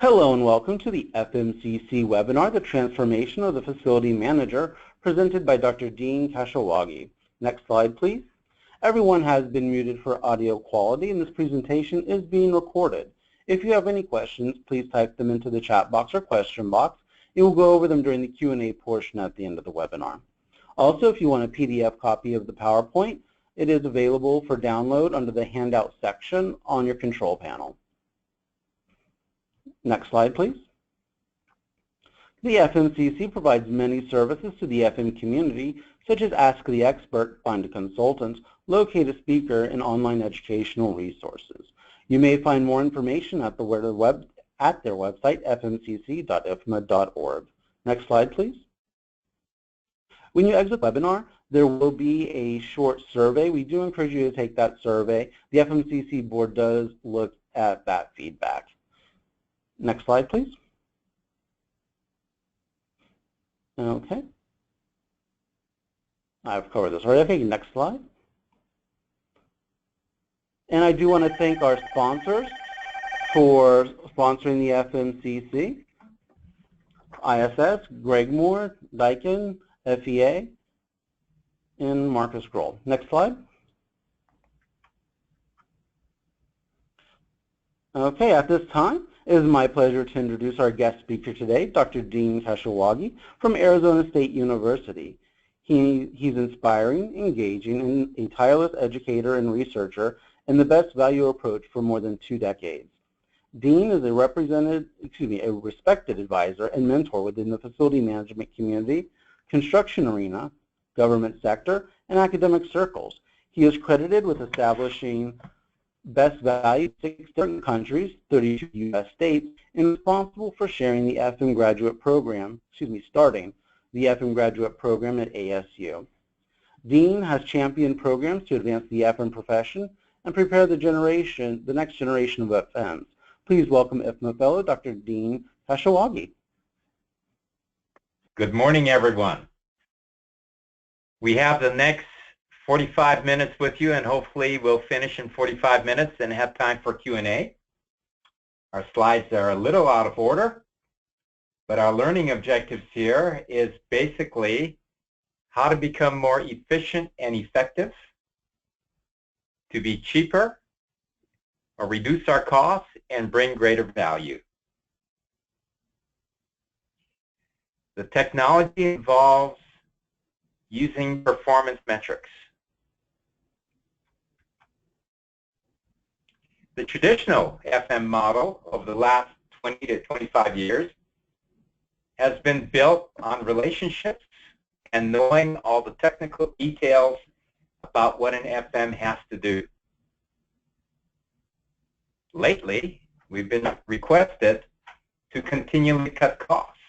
Hello and welcome to the FMCC webinar, The Transformation of the Facility Manager, presented by Dr. Dean Kashiwagi. Next slide, please. Everyone has been muted for audio quality, and this presentation is being recorded. If you have any questions, please type them into the chat box or question box. We will go over them during the Q&A portion at the end of the webinar. Also, if you want a PDF copy of the PowerPoint, it is available for download under the handout section on your control panel. Next slide, please. The FMCC provides many services to the FM community, such as Ask the Expert, Find a Consultant, Locate a Speaker, and online educational resources. You may find more information at their website, fmcc.ifma.org. Next slide, please. When you exit the webinar, there will be a short survey. We do encourage you to take that survey. The FMCC board does look at that feedback. Next slide, please. Okay. I've covered this already. Okay, next slide. And I do want to thank our sponsors for sponsoring the FMCC. ISS, Greg Moore, Daikin, FEA, and Marcus Grohl. Next slide. Okay, at this time, it is my pleasure to introduce our guest speaker today, Dr. Dean Kashiwagi from Arizona State University. He's inspiring, engaging, and a tireless educator and researcher in the best value approach for more than 2 decades. Dean is a respected advisor and mentor within the facility management community, construction arena, government sector, and academic circles. He is credited with establishing best value in 6 different countries, 32 U.S. states, and responsible for sharing the FM graduate program, starting the FM graduate program at ASU. Dean has championed programs to advance the FM profession and prepare the next generation of FMs. Please welcome IFMA fellow Dr. Dean Kashiwagi. Good morning, everyone. We have the next 45 minutes with you, and hopefully we'll finish in 45 minutes and have time for Q&A. Our slides are a little out of order, but our learning objectives here is basically how to become more efficient and effective, to be cheaper or reduce our costs and bring greater value. The technology involves using performance metrics. The traditional FM model of the last 20 to 25 years has been built on relationships and knowing all the technical details about what an FM has to do. Lately, we've been requested to continually cut costs.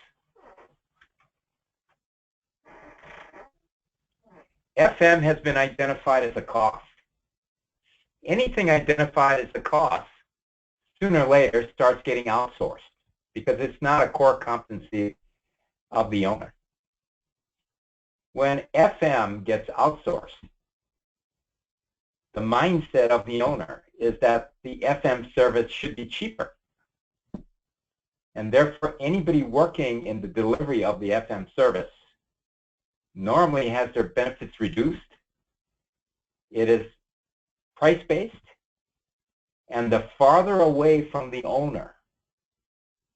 FM has been identified as a cost. Anything identified as a cost, sooner or later, starts getting outsourced because it's not a core competency of the owner. When FM gets outsourced, the mindset of the owner is that the FM service should be cheaper. And therefore, anybody working in the delivery of the FM service normally has their benefits reduced. It is price-based, and the farther away from the owner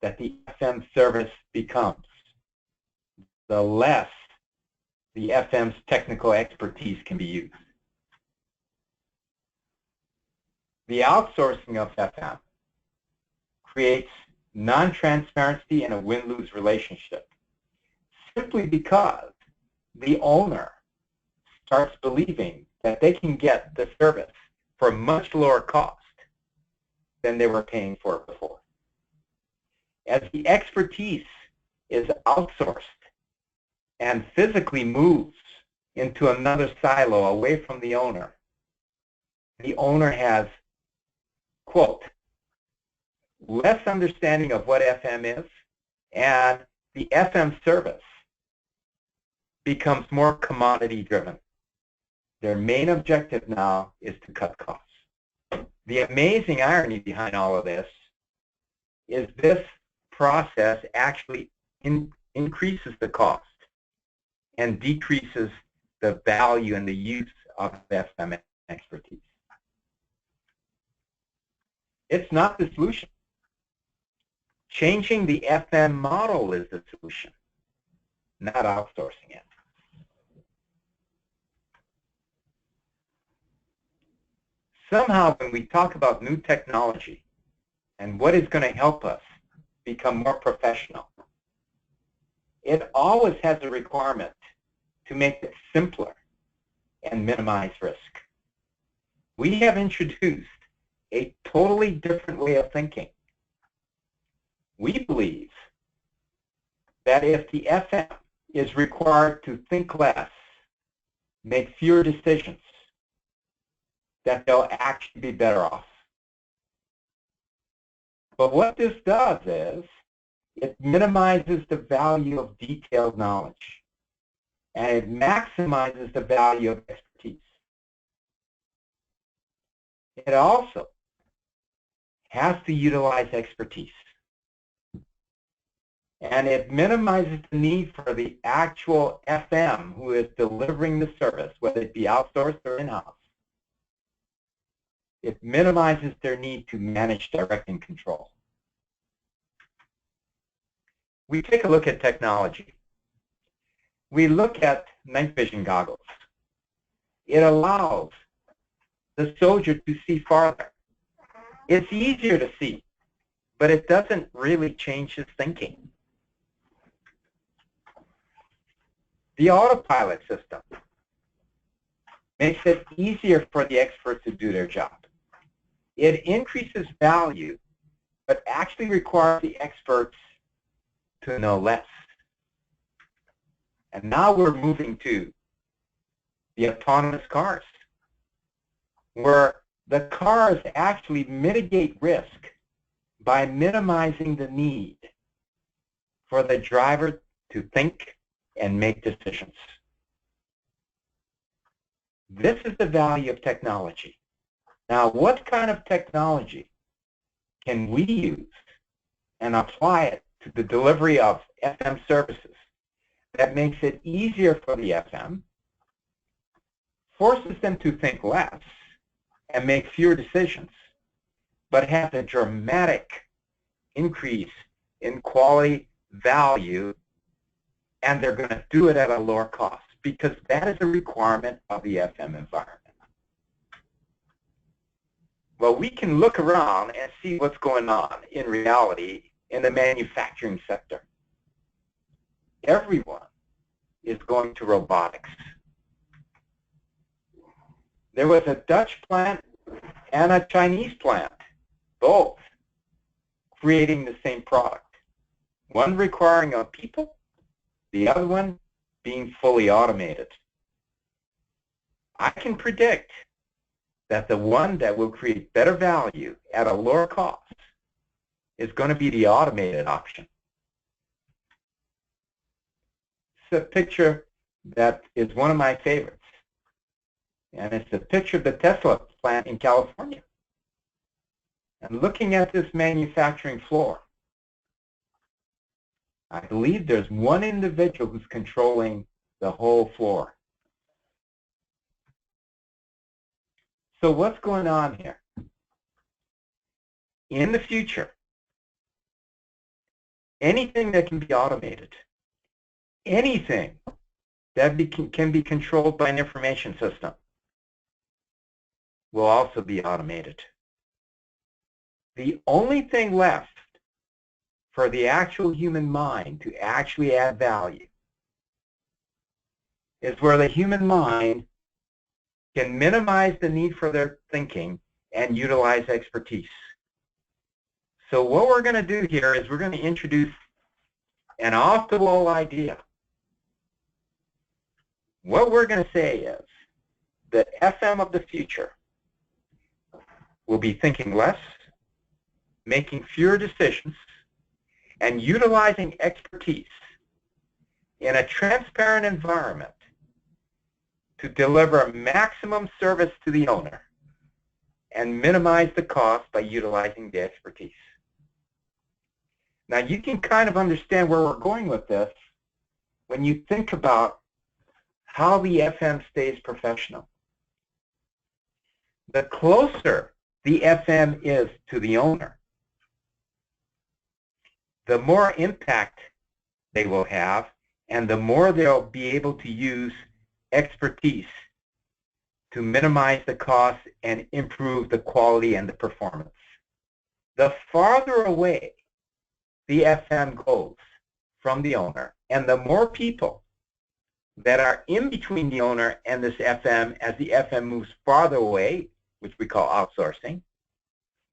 that the FM service becomes, the less the FM's technical expertise can be used. The outsourcing of FM creates non-transparency and a win-lose relationship, simply because the owner starts believing that they can get the service for a much lower cost than they were paying for before. As the expertise is outsourced and physically moves into another silo away from the owner has, quote, less understanding of what FM is, and the FM service becomes more commodity driven. Their main objective now is to cut costs. The amazing irony behind all of this is this process actually increases the cost and decreases the value and the use of FM expertise. It's not the solution. Changing the FM model is the solution, not outsourcing it. Somehow, when we talk about new technology and what is going to help us become more professional, it always has a requirement to make it simpler and minimize risk. We have introduced a totally different way of thinking. We believe that if the FM is required to think less, make fewer decisions, that they'll actually be better off. But what this does is it minimizes the value of detailed knowledge, and it maximizes the value of expertise. It also has to utilize expertise, and it minimizes the need for the actual FM who is delivering the service, whether it be outsourced or in-house. It minimizes their need to manage, direct, and control. We take a look at technology. We look at night vision goggles. It allows the soldier to see farther. It's easier to see, but it doesn't really change his thinking. The Autopilot system makes it easier for the experts to do their job. It increases value, but actually requires the experts to know less. And now we're moving to the autonomous cars, where the cars actually mitigate risk by minimizing the need for the driver to think and make decisions. This is the value of technology. Now, what kind of technology can we use and apply it to the delivery of FM services that makes it easier for the FM, forces them to think less and make fewer decisions, but has a dramatic increase in quality, value, and they're going to do it at a lower cost because that is a requirement of the FM environment. Well, we can look around and see what's going on in reality in the manufacturing sector. Everyone is going to robotics. There was a Dutch plant and a Chinese plant, both creating the same product. One requiring of people, the other one being fully automated. I can predict that the one that will create better value at a lower cost is going to be the automated option. It's a picture that is one of my favorites, and it's a picture of the Tesla plant in California. And looking at this manufacturing floor, I believe there's one individual who's controlling the whole floor. So what's going on here? In the future, anything that can be automated, anything that can be controlled by an information system will also be automated. The only thing left for the actual human mind to actually add value is where the human mind can minimize the need for their thinking and utilize expertise. So what we're going to do here is we're going to introduce an off-the-wall idea. What we're going to say is that FM of the future will be thinking less, making fewer decisions, and utilizing expertise in a transparent environment to deliver maximum service to the owner and minimize the cost by utilizing the expertise. Now you can kind of understand where we're going with this when you think about how the FM stays professional. The closer the FM is to the owner, the more impact they will have, and the more they'll be able to use expertise to minimize the cost and improve the quality and the performance. The farther away the FM goes from the owner, and the more people that are in between the owner and this FM as the FM moves farther away, which we call outsourcing,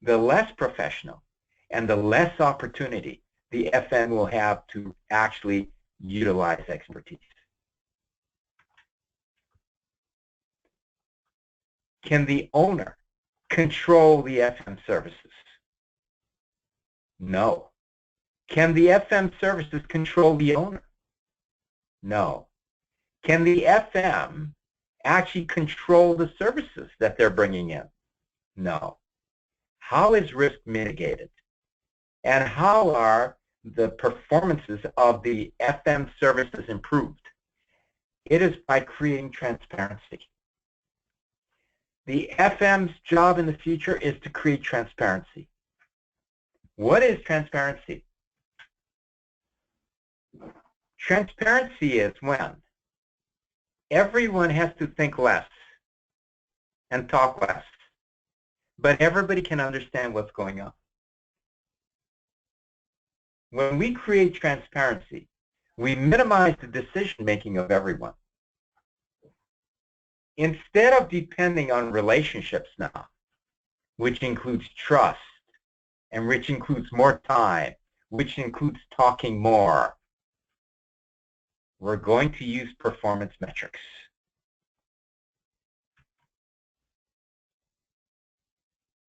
the less professional and the less opportunity the FM will have to actually utilize expertise. Can the owner control the FM services? No. Can the FM services control the owner? No. Can the FM actually control the services that they're bringing in? No. How is risk mitigated? And how are the performances of the FM services improved? It is by creating transparency. The FM's job in the future is to create transparency. What is transparency? Transparency is when everyone has to think less and talk less, but everybody can understand what's going on. When we create transparency, we minimize the decision-making of everyone. Instead of depending on relationships now, which includes trust, and which includes more time, which includes talking more, we're going to use performance metrics.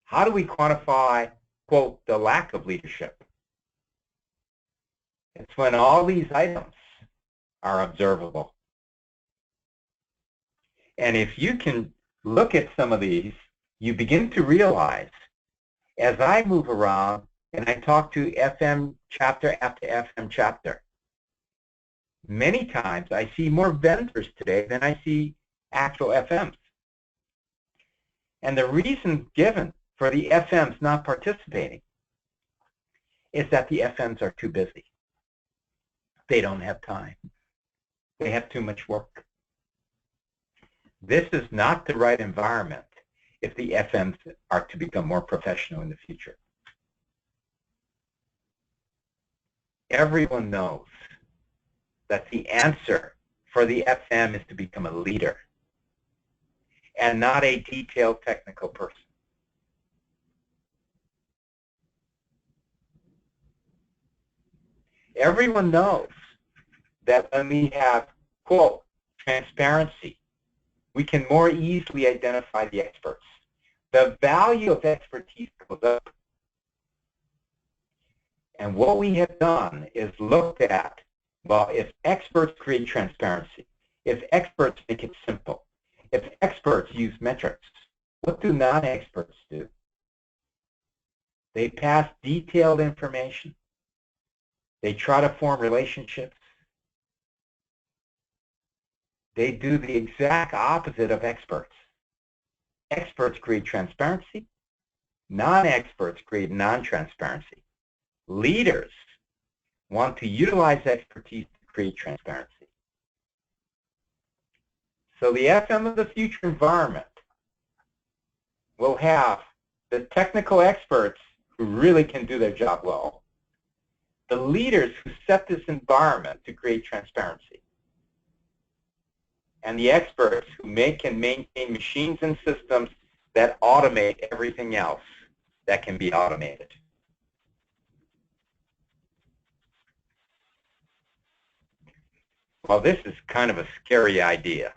How do we quantify, quote, the lack of leadership? It's when all these items are observable. And if you can look at some of these, you begin to realize, as I move around and I talk to FM chapter after FM chapter, many times I see more vendors today than I see actual FMs. And the reason given for the FMs not participating is that the FMs are too busy. They don't have time. They have too much work. This is not the right environment if the FMs are to become more professional in the future. Everyone knows that the answer for the FM is to become a leader and not a detailed technical person. Everyone knows that when we have, quote, transparency, we can more easily identify the experts. The value of expertise goes up. And what we have done is looked at, well, if experts create transparency, if experts make it simple, if experts use metrics, what do non-experts do? They pass detailed information. They try to form relationships. They do the exact opposite of experts. Experts create transparency. Non-experts create non-transparency. Leaders want to utilize expertise to create transparency. So the FM of the future environment will have the technical experts who really can do their job well, the leaders who set this environment to create transparency, and the experts who make and maintain machines and systems that automate everything else that can be automated. Well, this is kind of a scary idea.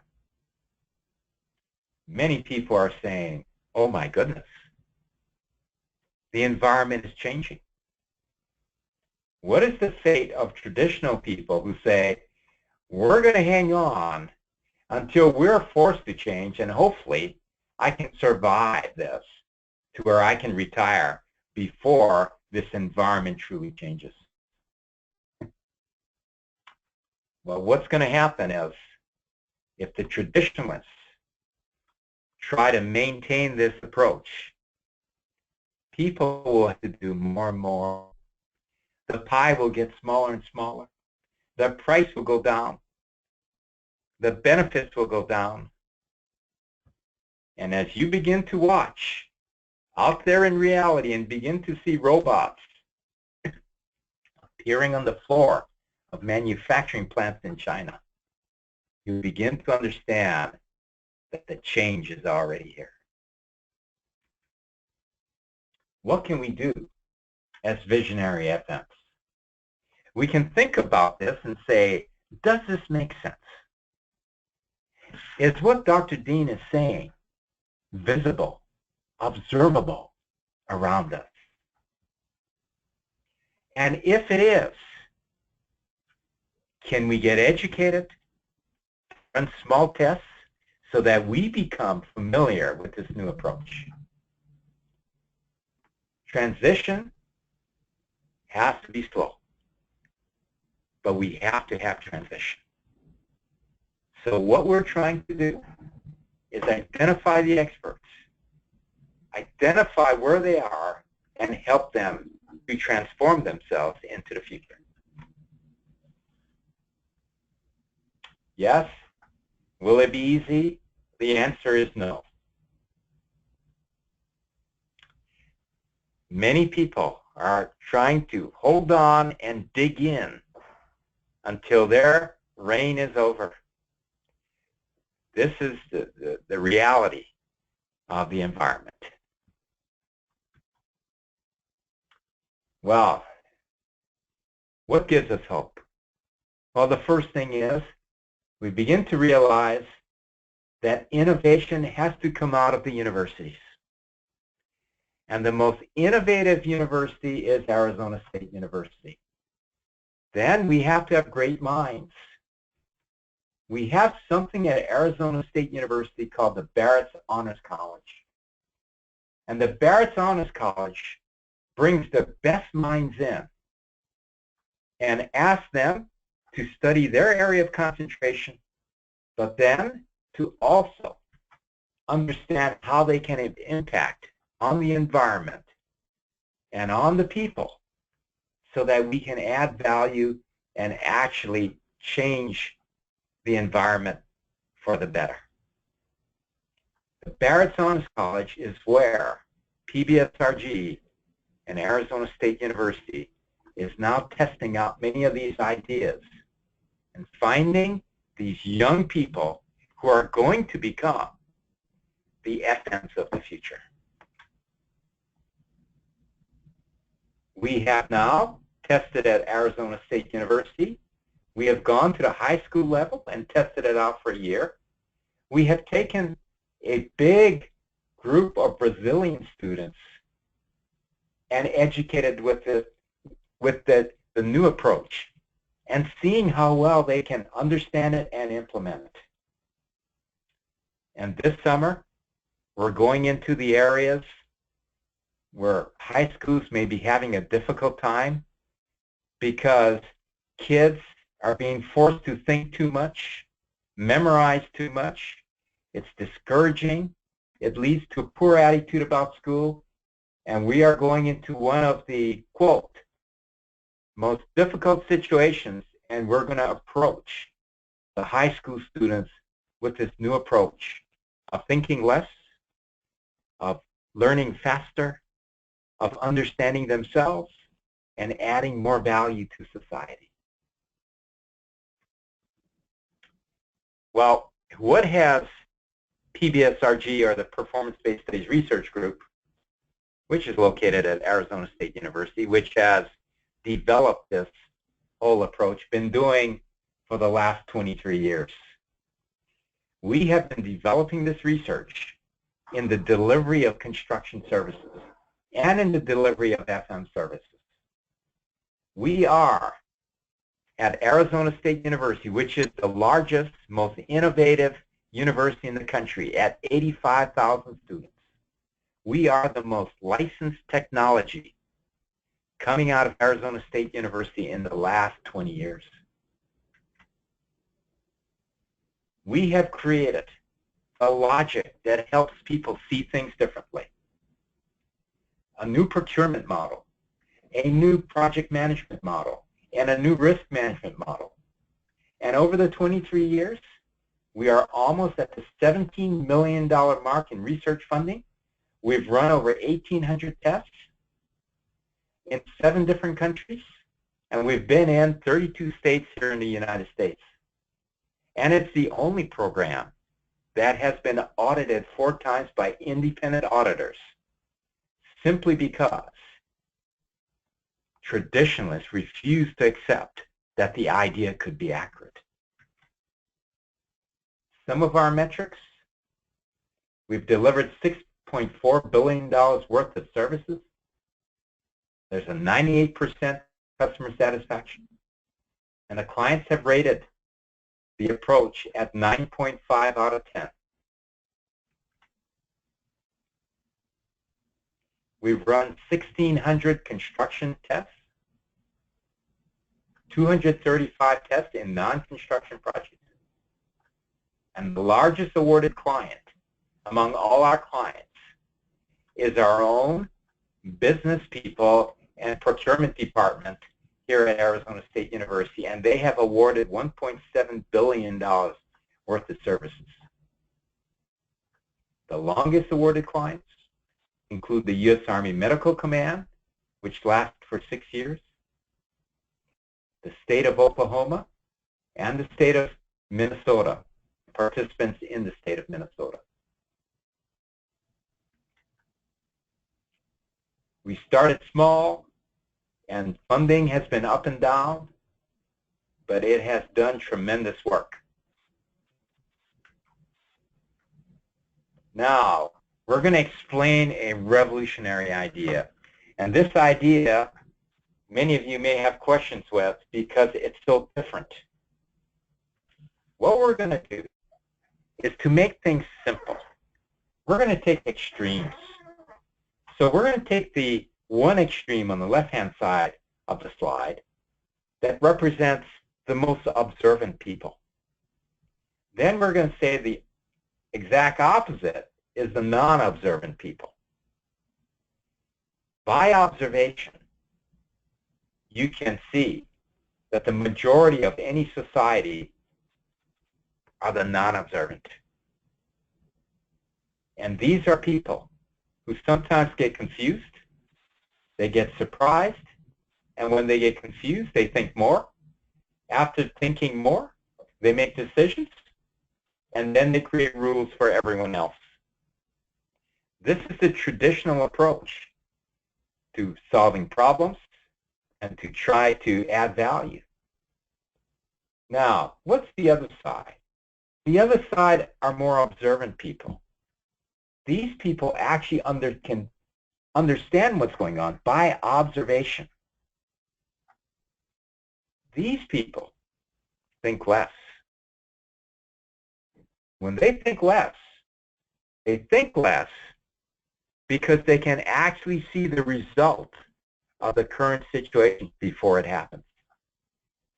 Many people are saying, oh my goodness, the environment is changing. What is the fate of traditional people who say, we're going to hang on until we're forced to change, and hopefully I can survive this to where I can retire before this environment truly changes? Well, what's going to happen is if the traditionalists try to maintain this approach, people will have to do more and more. The pie will get smaller and smaller. The price will go down. The benefits will go down. And as you begin to watch out there in reality and begin to see robots appearing on the floor of manufacturing plants in China, you begin to understand that the change is already here. What can we do as visionary FMs? We can think about this and say, does this make sense? Is what Dr. Dean is saying visible, observable around us? And if it is, can we get educated, run small tests so that we become familiar with this new approach? Transition has to be slow, but we have to have transition. So what we're trying to do is identify the experts, identify where they are, and help them to transform themselves into the future. Yes? Will it be easy? The answer is no. Many people are trying to hold on and dig in until their reign is over. This is the reality of the environment. Well, what gives us hope? Well, the first thing is we begin to realize that innovation has to come out of the universities. And the most innovative university is Arizona State University. Then we have to have great minds. We have something at Arizona State University called the Barrett's Honors College. And the Barrett's Honors College brings the best minds in and asks them to study their area of concentration, but then to also understand how they can impact on the environment and on the people so that we can add value and actually change the environment for the better. The Barrett's Honors College is where PBSRG and Arizona State University is now testing out many of these ideas and finding these young people who are going to become the FMs of the future. We have now tested at Arizona State University. We have gone to the high school level and tested it out for a year. We have taken a big group of Brazilian students and educated with the new approach and seeing how well they can understand it and implement it. And this summer, we're going into the areas where high schools may be having a difficult time because kids are being forced to think too much, memorize too much. It's discouraging. It leads to a poor attitude about school. And we are going into one of the, quote, most difficult situations, and we're going to approach the high school students with this new approach of thinking less, of learning faster, of understanding themselves, and adding more value to society. Well, what has PBSRG, or the Performance-Based Studies Research Group, which is located at Arizona State University, which has developed this whole approach, been doing for the last 23 years? We have been developing this research in the delivery of construction services and in the delivery of FM services. We are at Arizona State University, which is the largest, most innovative university in the country at 85,000 students. We are the most licensed technology coming out of Arizona State University in the last 20 years. we have created a logic that helps people see things differently. A new procurement model, a new project management model, and a new risk management model. And over the 23 years, we are almost at the $17 million mark in research funding. We've run over 1,800 tests in 7 different countries, and we've been in 32 states here in the United States. And it's the only program that has been audited 4 times by independent auditors, simply because traditionalists refuse to accept that the idea could be accurate. Some of our metrics: we've delivered $6.4 billion worth of services. There's a 98% customer satisfaction. And the clients have rated the approach at 9.5 out of 10. We've run 1,600 construction tests, 235 tests in non-construction projects. And the largest awarded client among all our clients is our own business people and procurement department here at Arizona State University, and they have awarded $1.7 billion worth of services. The longest awarded clients include the U.S. Army Medical Command, which lasted for 6 years, the state of Oklahoma, and the state of Minnesota, participants in the state of Minnesota. We started small, and funding has been up and down, but it has done tremendous work. Now, we're going to explain a revolutionary idea. And this idea, many of you may have questions with because it's so different. What we're going to do is to make things simple. We're going to take extremes. So we're going to take the one extreme on the left-hand side of the slide that represents the most observant people. Then we're going to say the exact opposite is the non-observant people. By observation, you can see that the majority of any society are the non-observant. And these are people who sometimes get confused, they get surprised, and when they get confused, they think more. After thinking more, they make decisions, and then they create rules for everyone else. This is the traditional approach to solving problems and to try to add value. Now, what's the other side? The other side are more observant people. These people actually can understand what's going on by observation. These people think less. When they think less because they can actually see the result of the current situation before it happens.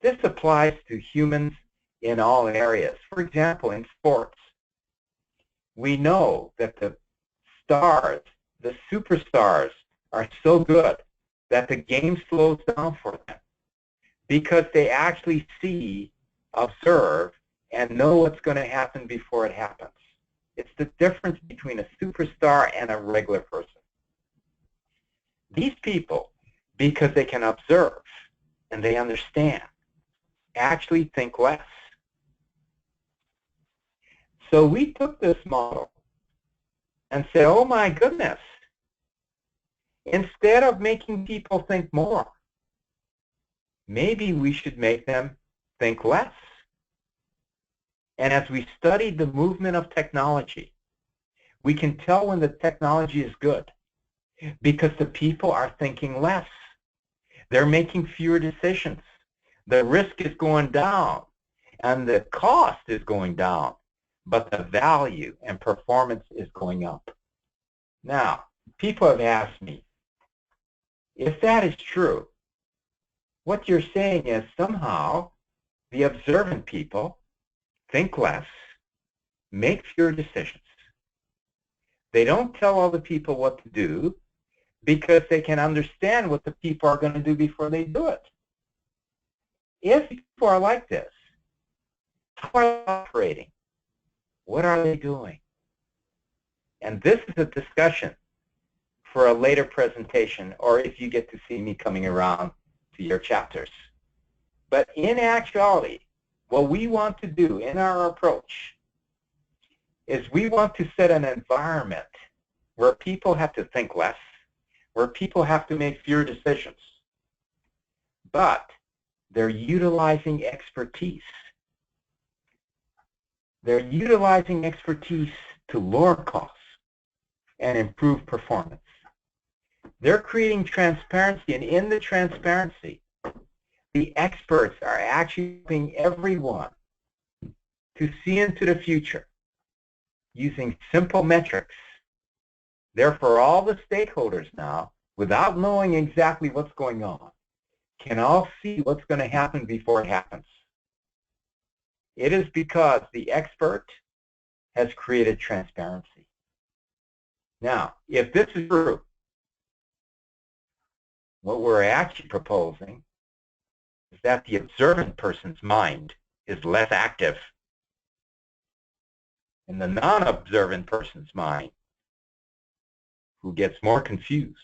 This applies to humans in all areas. For example, in sports, we know that the stars, the superstars, are so good that the game slows down for them because they actually see, observe, and know what's going to happen before it happens. It's the difference between a superstar and a regular person. These people, because they can observe and they understand, actually think less. So we took this model and said, oh my goodness, instead of making people think more, maybe we should make them think less. And as we studied the movement of technology, we can tell when the technology is good because the people are thinking less. They're making fewer decisions. The risk is going down and the cost is going down, but the value and performance is going up. Now, people have asked me, if that is true, what you're saying is somehow the observant people think less make fewer decisions. They don't tell all the people what to do because they can understand what the people are going to do before they do it. If people are like this, how are they operating? What are they doing? And this is a discussion for a later presentation, or if you get to see me coming around to your chapters. But in actuality, what we want to do in our approach is we want to set an environment where people have to think less, where people have to make fewer decisions, but they're utilizing expertise. They're utilizing expertise to lower costs and improve performance. They're creating transparency, and in the transparency, the experts are actually helping everyone to see into the future using simple metrics. Therefore, all the stakeholders now, without knowing exactly what's going on, can all see what's going to happen before it happens. It is because the expert has created transparency. Now, if this is true, what we're actually proposing is that the observant person's mind is less active, and the non-observant person's mind, who gets more confused,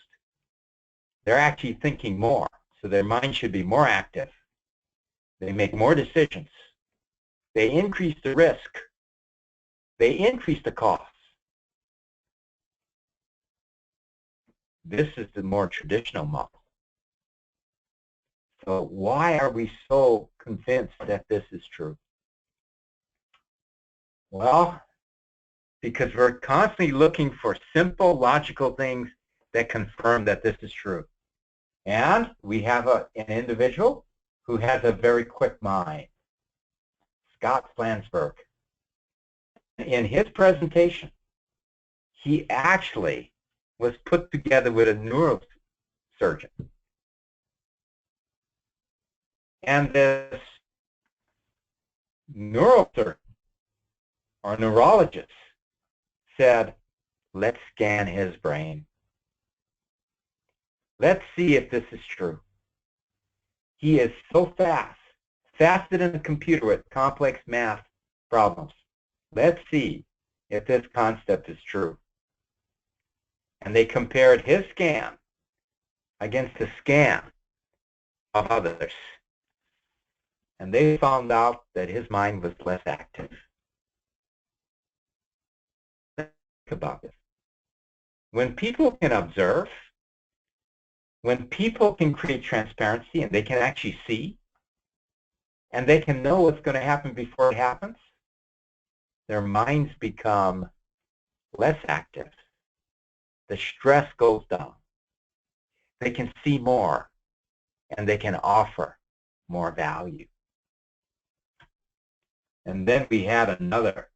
they're actually thinking more, so their mind should be more active. They make more decisions. They increase the risk. They increase the costs. This is the more traditional model. So why are we so convinced that this is true? Well, because we're constantly looking for simple, logical things that confirm that this is true. And we have an individual who has a very quick mind, Scott Flansburgh. In his presentation, he actually was put together with a neurosurgeon. And this neurosurgeon or neurologist said, let's scan his brain. Let's see if this is true. He is so fast, faster than a computer with complex math problems. Let's see if this concept is true. And they compared his scan against the scan of others. And they found out that his mind was less active. Think about this. When people can observe, when people can create transparency and they can actually see, and they can know what's going to happen before it happens, their minds become less active. The stress goes down. They can see more, and they can offer more value. And then we had another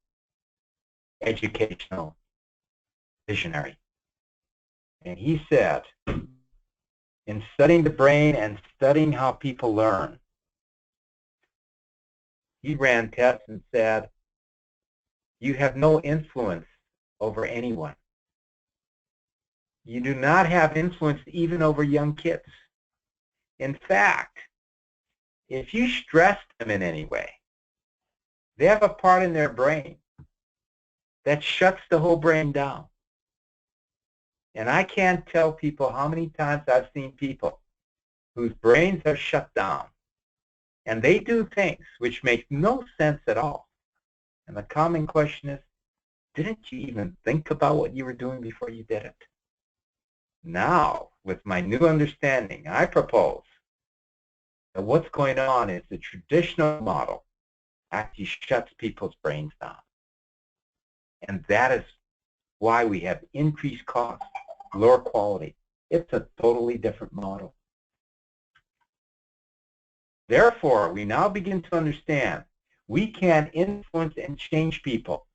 educational visionary. And he said, in studying the brain and studying how people learn, he ran tests and said, you have no influence over anyone. You do not have influence even over young kids. In fact, if you stress them in any way, they have a part in their brain that shuts the whole brain down. And I can't tell people how many times I've seen people whose brains are shut down, and they do things which make no sense at all. And the common question is, didn't you even think about what you were doing before you did it? Now, with my new understanding, I propose that what's going on is the traditional model actually shuts people's brains down. And that is why we have increased costs, lower quality. It's a totally different model. Therefore, we now begin to understand we can influence and change people.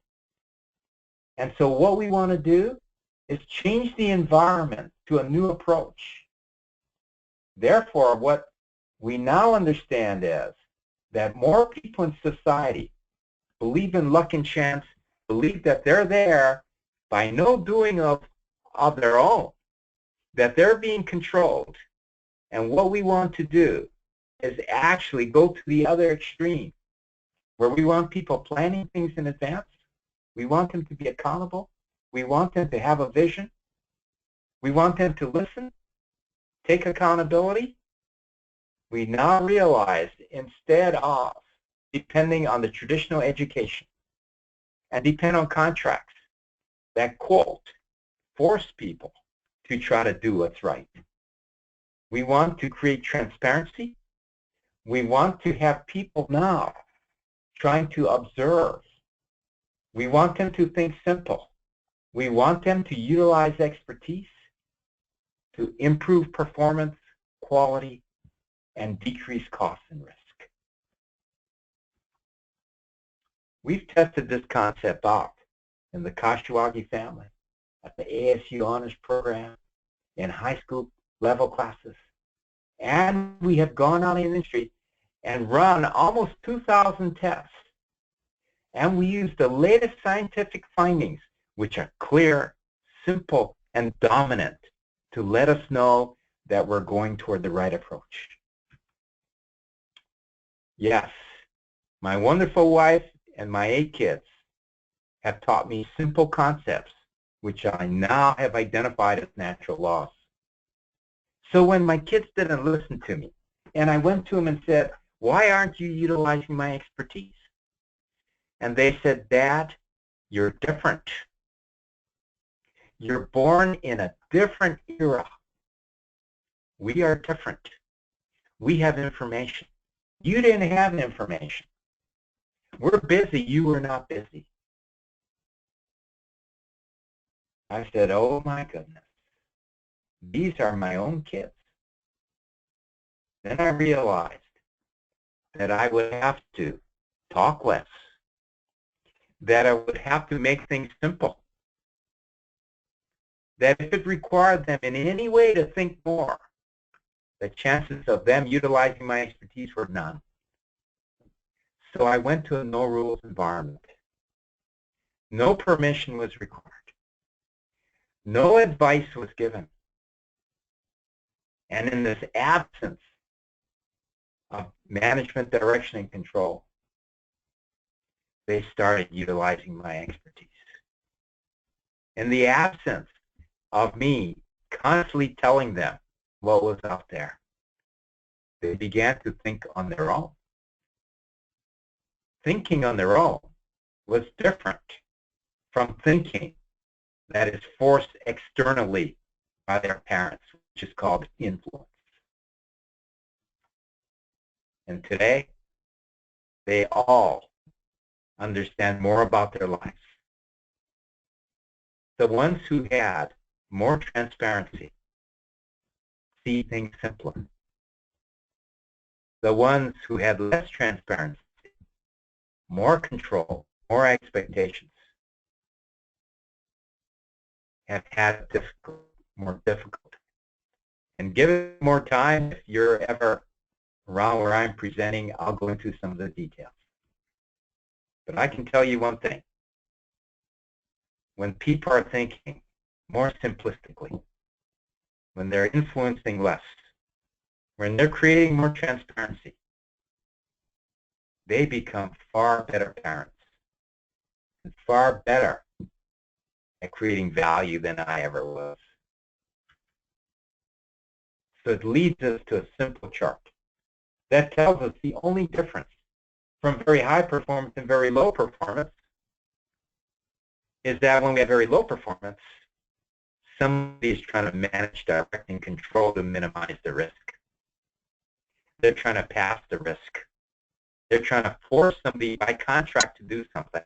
And so what we want to do is change the environment to a new approach. Therefore, what we now understand is that more people in society believe in luck and chance believe that they're there by no doing of their own, that they're being controlled. And what we want to do is actually go to the other extreme, where we want people planning things in advance. We want them to be accountable. We want them to have a vision. We want them to listen, take accountability. We now realize, instead of depending on the traditional education and depend on contracts that, quote, force people to try to do what's right. We want to create transparency. We want to have people now trying to observe. We want them to think simple. We want them to utilize expertise to improve performance, quality, and decrease costs and risk. We've tested this concept out in the Kashiwagi family, at the ASU Honors Program, in high school level classes. And we have gone out in the industry and run almost 2,000 tests. And we use the latest scientific findings, which are clear, simple, and dominant, to let us know that we're going toward the right approach. Yes, my wonderful wife and my 8 kids have taught me simple concepts, which I now have identified as natural laws. So when my kids didn't listen to me, and I went to them and said, why aren't you utilizing my expertise? And they said, Dad, you're different. You're born in a different era. We are different. We have information. You didn't have information. We're busy. You were not busy. I said, oh my goodness. These are my own kids. Then I realized that I would have to talk less, that I would have to make things simple, that if it required them in any way to think more, the chances of them utilizing my expertise were none. So I went to a no-rules environment. No permission was required. No advice was given. And in this absence of management, direction, and control, they started utilizing my expertise. In the absence of me constantly telling them what was out there, they began to think on their own. Thinking on their own was different from thinking that is forced externally by their parents, which is called influence. And today, they all understand more about their lives. The ones who had more transparency see things simpler. The ones who had less transparency, more control, more expectations, have had more difficult. And given more time, if you're ever around where I'm presenting, I'll go into some of the details. But I can tell you one thing. When people are thinking more simplistically, when they're influencing less, when they're creating more transparency, they become far better parents and far better at creating value than I ever was. So it leads us to a simple chart that tells us the only difference from very high performance and very low performance is that when we have very low performance, somebody is trying to manage, direct, and control to minimize the risk. They're trying to pass the risk. They're trying to force somebody by contract to do something.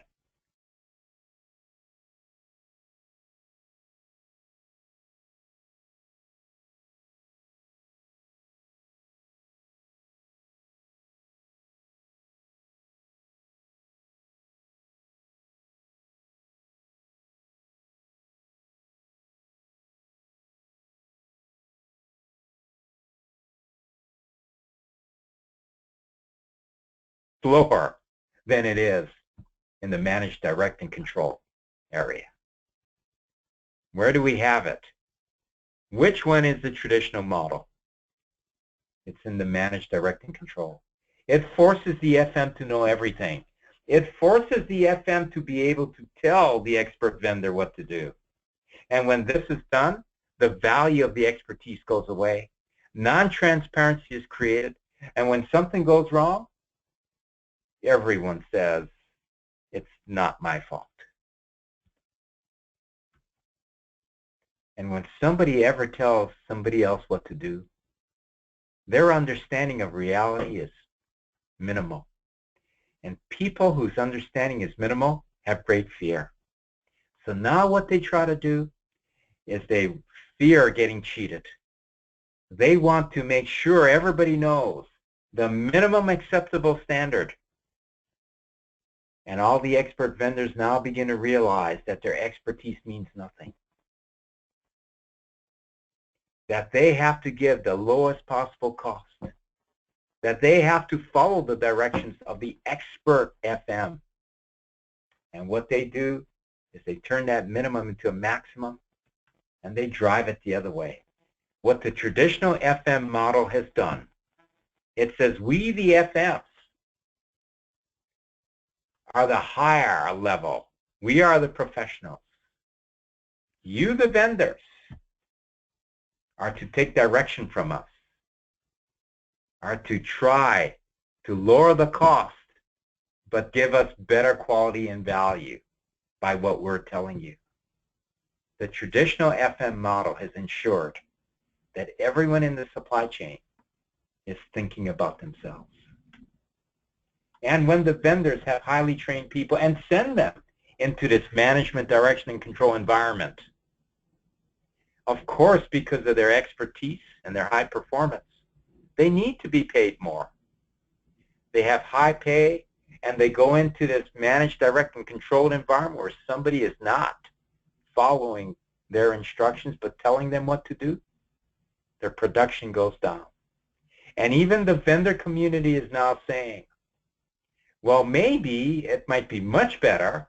Slower than it is in the manage, direct, and control area. Where do we have it? Which one is the traditional model? It's in the manage, direct, and control. It forces the FM to know everything. It forces the FM to be able to tell the expert vendor what to do. And when this is done, the value of the expertise goes away. Non-transparency is created. And when something goes wrong, everyone says, it's not my fault. And when somebody ever tells somebody else what to do, their understanding of reality is minimal. And people whose understanding is minimal have great fear. So now what they try to do is they fear getting cheated. They want to make sure everybody knows the minimum acceptable standard. And all the expert vendors now begin to realize that their expertise means nothing. That they have to give the lowest possible cost. That they have to follow the directions of the expert FM. And what they do is they turn that minimum into a maximum and they drive it the other way. What the traditional FM model has done, it says we, the FMs, are the higher level. We are the professionals. You, the vendors, are to take direction from us, are to try to lower the cost, but give us better quality and value by what we're telling you. The traditional FM model has ensured that everyone in the supply chain is thinking about themselves. And when the vendors have highly trained people and send them into this management, direction, and control environment, of course, because of their expertise and their high performance, they need to be paid more. They have high pay, and they go into this managed, direct, and controlled environment where somebody is not following their instructions but telling them what to do. Their production goes down. And even the vendor community is now saying, well, maybe it might be much better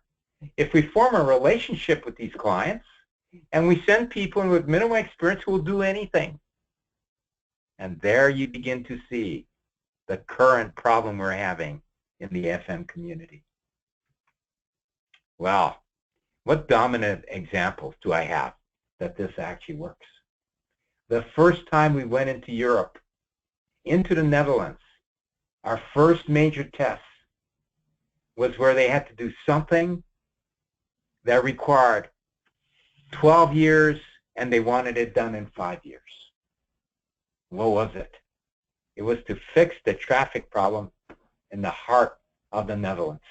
if we form a relationship with these clients and we send people with minimal experience who will do anything. And there you begin to see the current problem we're having in the FM community. Well, what dominant examples do I have that this actually works? The first time we went into Europe, into the Netherlands, our first major test was where they had to do something that required 12 years, and they wanted it done in 5 years. What was it? It was to fix the traffic problem in the heart of the Netherlands.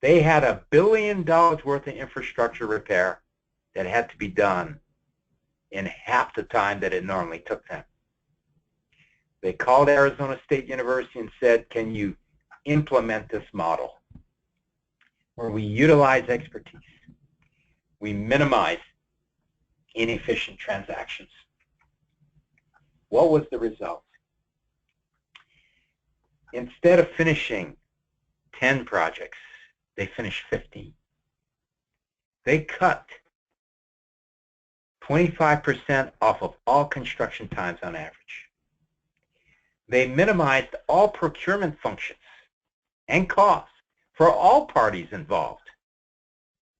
They had $1 billion worth of infrastructure repair that had to be done in half the time that it normally took them. They called Arizona State University and said, can you implement this model where we utilize expertise, we minimize inefficient transactions? What was the result? Instead of finishing 10 projects, they finished 15. They cut 25% off of all construction times on average. They minimized all procurement functions and costs for all parties involved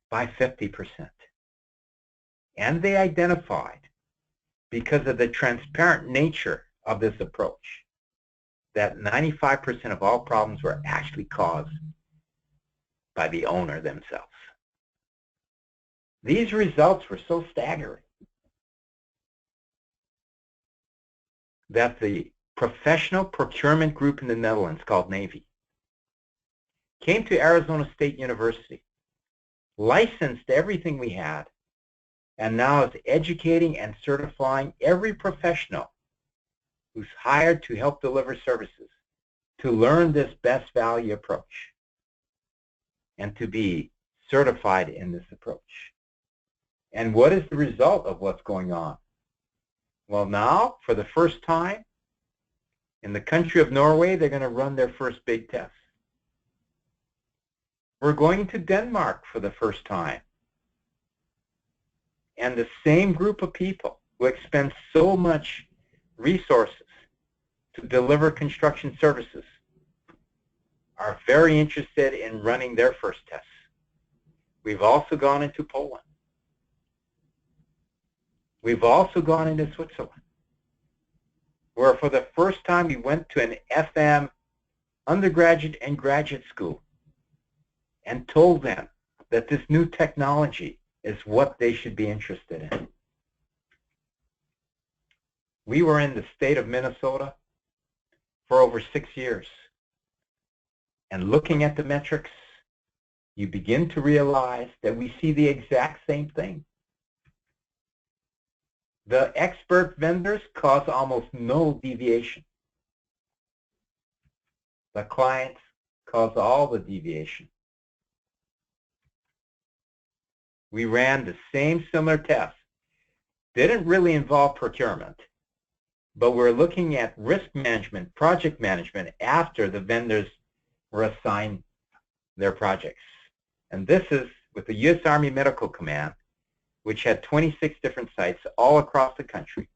by 50%. And they identified, because of the transparent nature of this approach, that 95% of all problems were actually caused by the owner themselves. These results were so staggering that the professional procurement group in the Netherlands called Navy came to Arizona State University, licensed everything we had, and now is educating and certifying every professional who's hired to help deliver services to learn this best value approach and to be certified in this approach. And what is the result of what's going on? Well, now, for the first time, in the country of Norway, they're going to run their first big test. We're going to Denmark for the first time. And the same group of people who expend so much resources to deliver construction services are very interested in running their first tests. We've also gone into Poland. We've also gone into Switzerland, where for the first time we went to an FM undergraduate and graduate school and told them that this new technology is what they should be interested in. We were in the state of Minnesota for over 6 years. And looking at the metrics, you begin to realize that we see the exact same thing. The expert vendors cause almost no deviation. The clients cause all the deviation. We ran the same similar tests. Didn't really involve procurement, but we're looking at risk management, project management after the vendors were assigned their projects. And this is with the U.S. Army Medical Command, which had 26 different sites all across the country.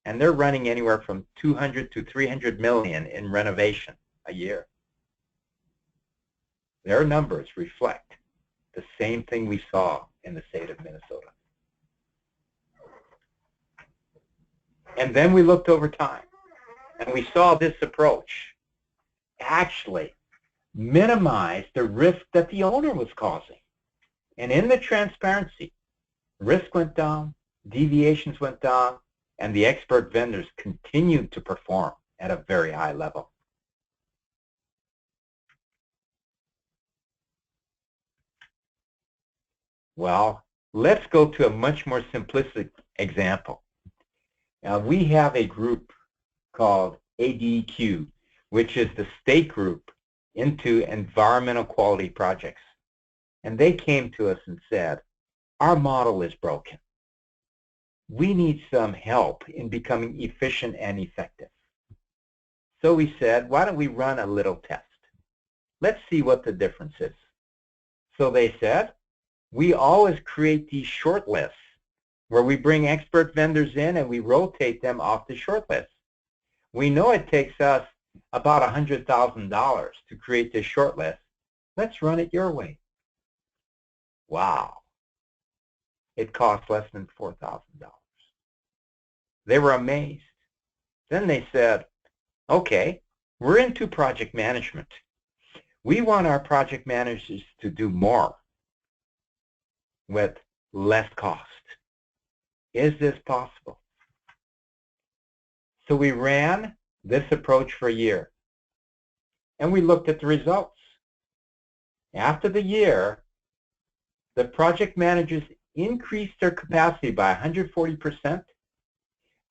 And they're running anywhere from 200 to 300 million in renovation a year. Their numbers reflect the same thing we saw in the state of Minnesota. And then we looked over time, and we saw this approach actually minimize the risk that the owner was causing. And in the transparency, risk went down, deviations went down, and the expert vendors continued to perform at a very high level. Well, let's go to a much more simplistic example. Now, we have a group called ADEQ, which is the state group into environmental quality projects. And they came to us and said, our model is broken. We need some help in becoming efficient and effective. So we said, why don't we run a little test? Let's see what the difference is. So they said, we always create these short lists where we bring expert vendors in and we rotate them off the short list. We know it takes us about $100,000 to create this short list. Let's run it your way. Wow. It cost less than $4,000. They were amazed. Then they said, okay, we're into project management. We want our project managers to do more with less cost. Is this possible? So we ran this approach for a year, and we looked at the results. After the year, the project managers increased their capacity by 140%.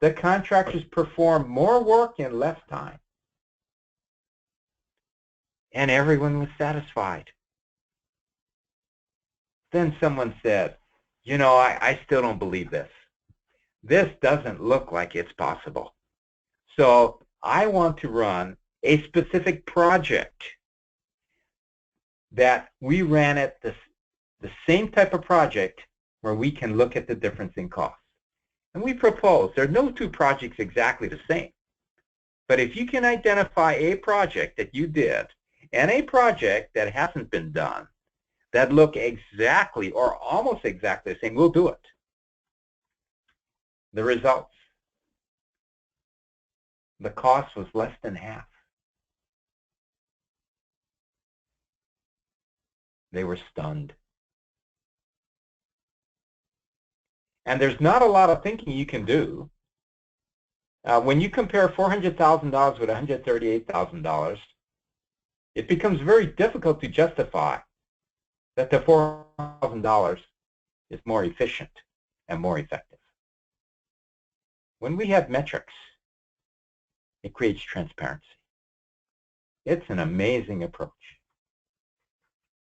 The contractors performed more work in less time, and everyone was satisfied. Then someone said, you know, I still don't believe this. This doesn't look like it's possible. So I want to run a specific project that we ran at the same type of project where we can look at the difference in cost. And we propose, there are no two projects exactly the same. But if you can identify a project that you did and a project that hasn't been done that look exactly or almost exactly the same, we'll do it. The results. The cost was less than half. They were stunned. And there's not a lot of thinking you can do. When you compare $400,000 with $138,000, it becomes very difficult to justify that the $4,000 is more efficient and more effective. When we have metrics, it creates transparency. It's an amazing approach.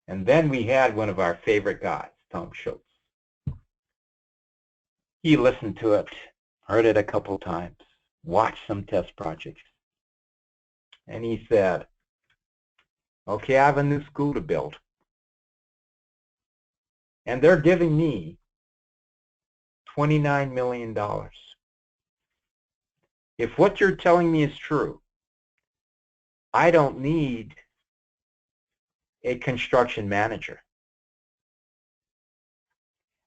And then we had one of our favorite guys, Tom Schultz. He listened to it, heard it a couple times, watched some test projects, and he said, okay, I have a new school to build. and they're giving me $29 million. If what you're telling me is true, I don't need a construction manager.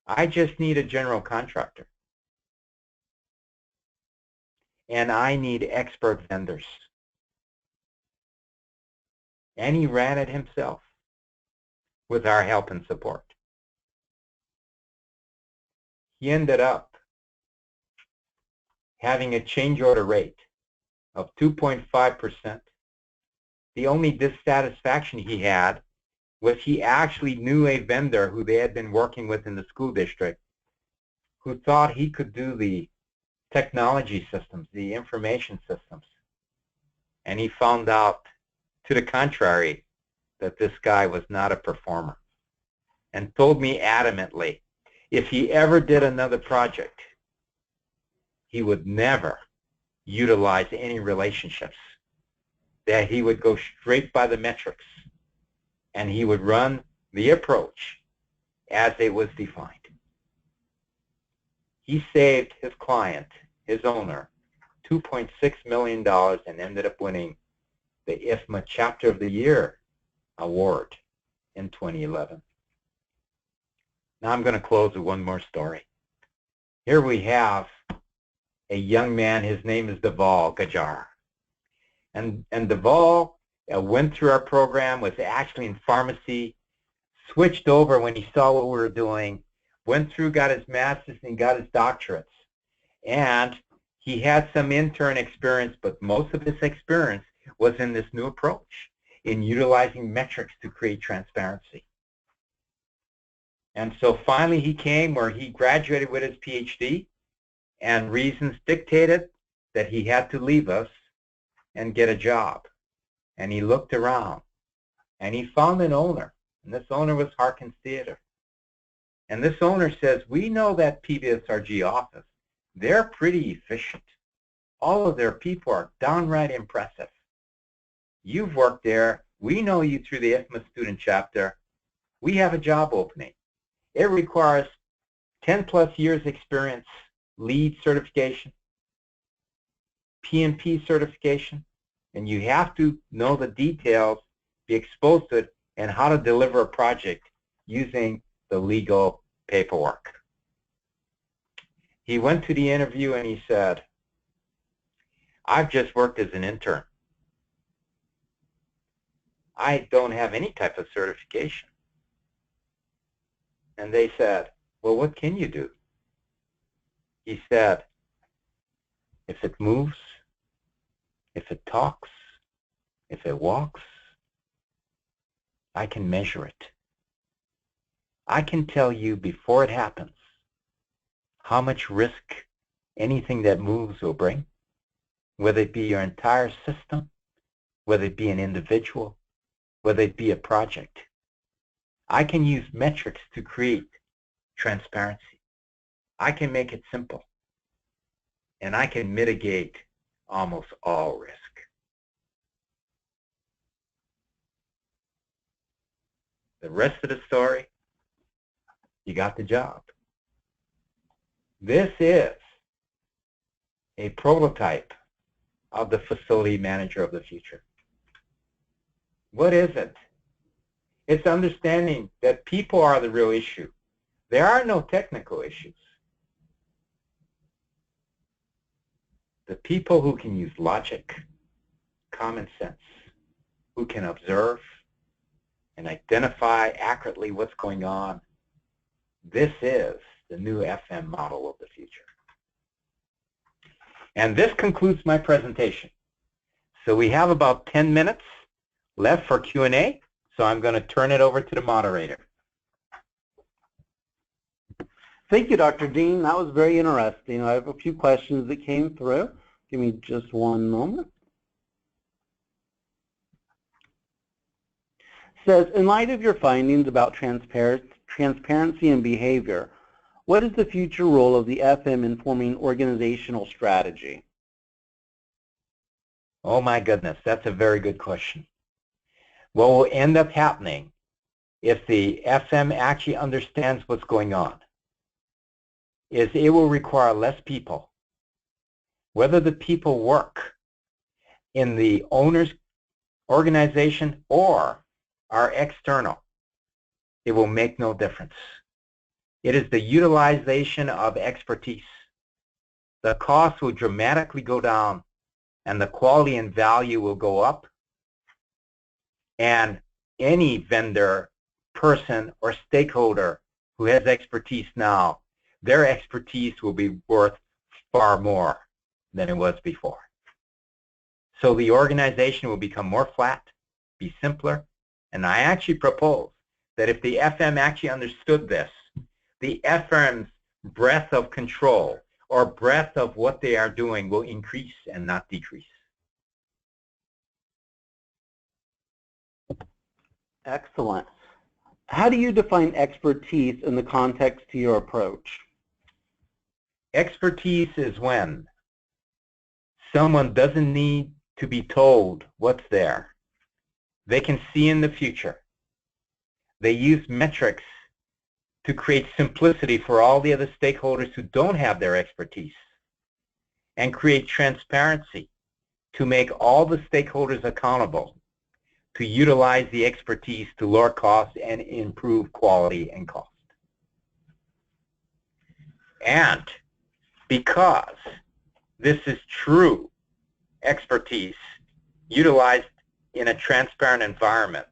I just need a general contractor. And I need expert vendors. And he ran it himself with our help and support. He ended up having a change order rate of 2.5%. The only dissatisfaction he had was he actually knew a vendor who they had been working with in the school district who thought he could do the technology systems, the information systems. And he found out, to the contrary, that this guy was not a performer, and told me adamantly if he ever did another project, he would never utilize any relationships, that he would go straight by the metrics, and he would run the approach as it was defined. He saved his client, his owner, $2.6 million and ended up winning the IFMA Chapter of the Year award in 2011. Now I'm going to close with one more story. Here we have a young man, his name is Deval Gajar. And Deval went through our program, was actually in pharmacy, switched over when he saw what we were doing, went through, got his master's, and got his doctorates. And he had some intern experience, but most of his experience was in this new approach, in utilizing metrics to create transparency. And so finally he came where he graduated with his PhD, and reasons dictated that he had to leave us and get a job. And he looked around, and he found an owner, and this owner was Harkins Theater. And this owner says, we know that PBSRG office, they're pretty efficient. All of their people are downright impressive. You've worked there. We know you through the IFMA student chapter. We have a job opening. It requires 10+ years experience, LEED certification, PMP certification, and you have to know the details, be exposed to it, and how to deliver a project using the legal paperwork. He went to the interview and he said, I've just worked as an intern. I don't have any type of certification. And they said, well, what can you do? He said, if it moves, if it talks, if it walks, I can measure it. I can tell you before it happens how much risk anything that moves will bring, whether it be your entire system, whether it be an individual, whether it be a project. I can use metrics to create transparency. I can make it simple. And I can mitigate almost all risk. The rest of the story, you got the job. This is a prototype of the facility manager of the future. What is it? It's understanding that people are the real issue. There are no technical issues. The people who can use logic, common sense, who can observe and identify accurately what's going on, this is the new FM model of the future. And this concludes my presentation. So we have about 10 minutes left for Q&A, so I'm going to turn it over to the moderator. Thank you, Dr. Dean. That was very interesting. I have a few questions that came through. Give me just one moment. It says, in light of your findings about transparency and behavior, what is the future role of the FM in forming organizational strategy? Oh my goodness, that's a very good question. What will end up happening if the FM actually understands what's going on, is it will require less people. Whether the people work in the owner's organization or are external, it will make no difference. It is the utilization of expertise. The cost will dramatically go down, and the quality and value will go up, and any vendor, person, or stakeholder who has expertise now, their expertise will be worth far more than it was before. So the organization will become more flat, be simpler, and I actually propose that if the FM actually understood this, the FM's breadth of control or breadth of what they are doing will increase and not decrease. Excellent. How do you define expertise in the context to your approach? Expertise is when someone doesn't need to be told what's there. They can see in the future. They use metrics to create simplicity for all the other stakeholders who don't have their expertise, and create transparency to make all the stakeholders accountable to utilize the expertise to lower costs and improve quality and cost. And because this is true expertise utilized in a transparent environment,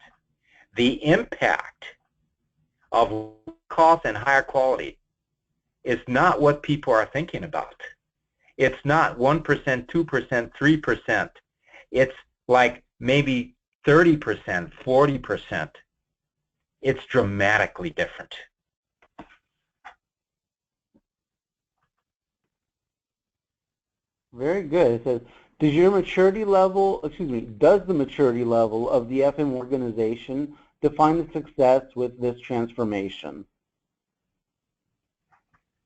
the impact of cost and higher quality is not what people are thinking about. It's not 1%, 2%, 3%. It's like maybe 30%, 40%. It's dramatically different. Very good. It says, does the maturity level of the FM organization define the success with this transformation?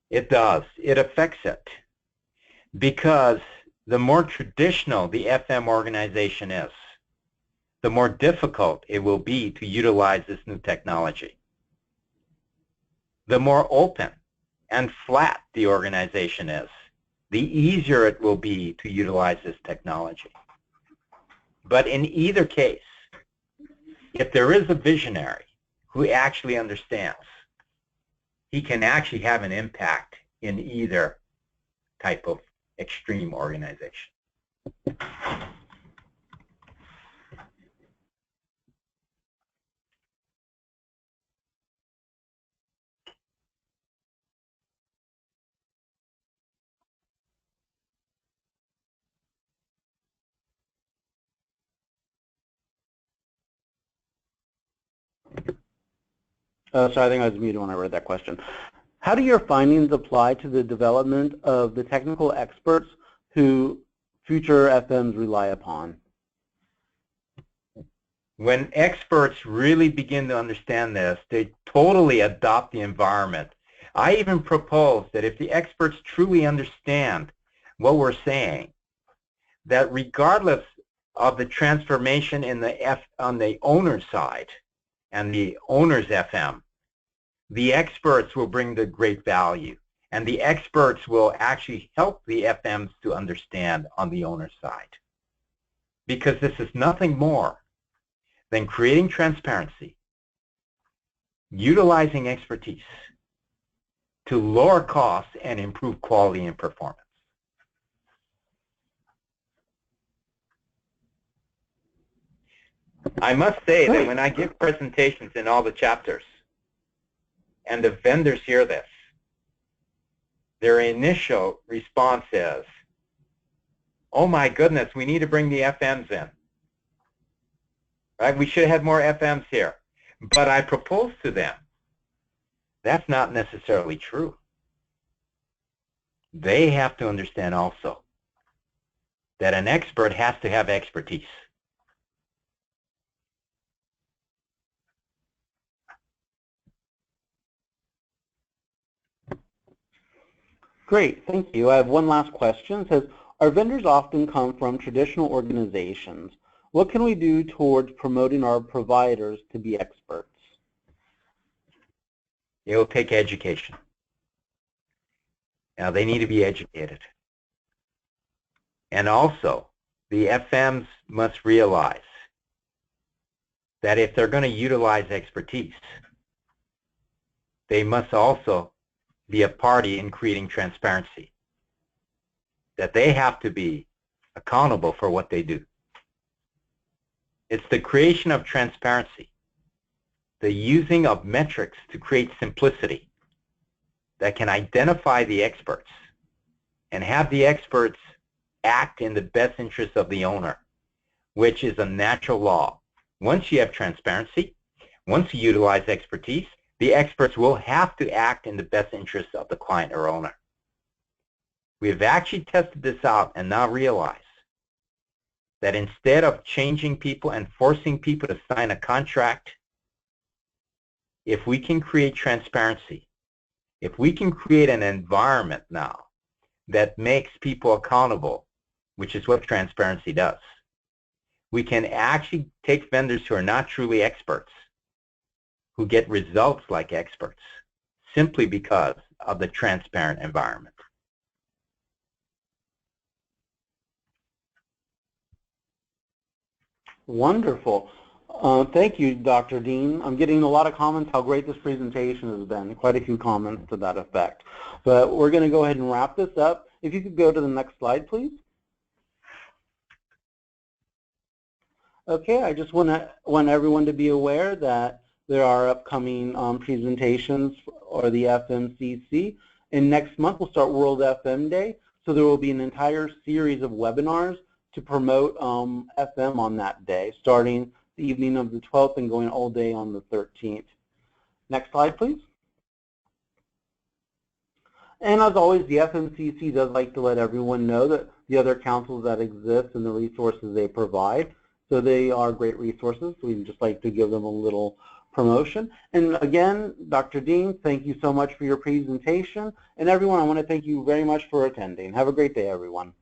It does. It affects it. Because the more traditional the FM organization is, the more difficult it will be to utilize this new technology. The more open and flat the organization is, the easier it will be to utilize this technology. But in either case, if there is a visionary who actually understands, he can actually have an impact in either type of extreme organization. Sorry, I think I was muted when I read that question. How do your findings apply to the development of the technical experts who future FMs rely upon? When experts really begin to understand this, they totally adopt the environment. I even propose that if the experts truly understand what we're saying, that regardless of the transformation in on the owner's side and the owner's FM, the experts will bring the great value, and the experts will actually help the FMs to understand on the owner's side. Because this is nothing more than creating transparency, utilizing expertise to lower costs and improve quality and performance. I must say that when I give presentations in all the chapters, and the vendors hear this, their initial response is, oh my goodness, we need to bring the FMs in. Right? We should have had more FMs here. But I propose to them, that's not necessarily true. They have to understand also that an expert has to have expertise. Great, thank you. I have one last question. It says, our vendors often come from traditional organizations. What can we do towards promoting our providers to be experts? It will take education. Now, they need to be educated. And also, the FMs must realize that if they're going to utilize expertise, they must also be a party in creating transparency, that they have to be accountable for what they do. It's the creation of transparency, the using of metrics to create simplicity that can identify the experts and have the experts act in the best interest of the owner, which is a natural law. Once you have transparency, once you utilize expertise, the experts will have to act in the best interest of the client or owner. We have actually tested this out and now realize that instead of changing people and forcing people to sign a contract, if we can create transparency, if we can create an environment now that makes people accountable, which is what transparency does, we can actually take vendors who are not truly experts, who get results like experts, simply because of the transparent environment. Wonderful. Thank you, Dr. Dean. I'm getting a lot of comments how great this presentation has been, quite a few comments to that effect. But we're going to go ahead and wrap this up. If you could go to the next slide, please. Okay, I just want everyone to be aware that there are upcoming presentations or the FMCC. And next month we'll start World FM Day. So there will be an entire series of webinars to promote FM on that day, starting the evening of the 12th and going all day on the 13th. Next slide, please. And as always, the FMCC does like to let everyone know that the other councils that exist and the resources they provide. So they are great resources. We'd just like to give them a little promotion. And again, Dr. Dean, thank you so much for your presentation. And everyone, I want to thank you very much for attending. Have a great day, everyone.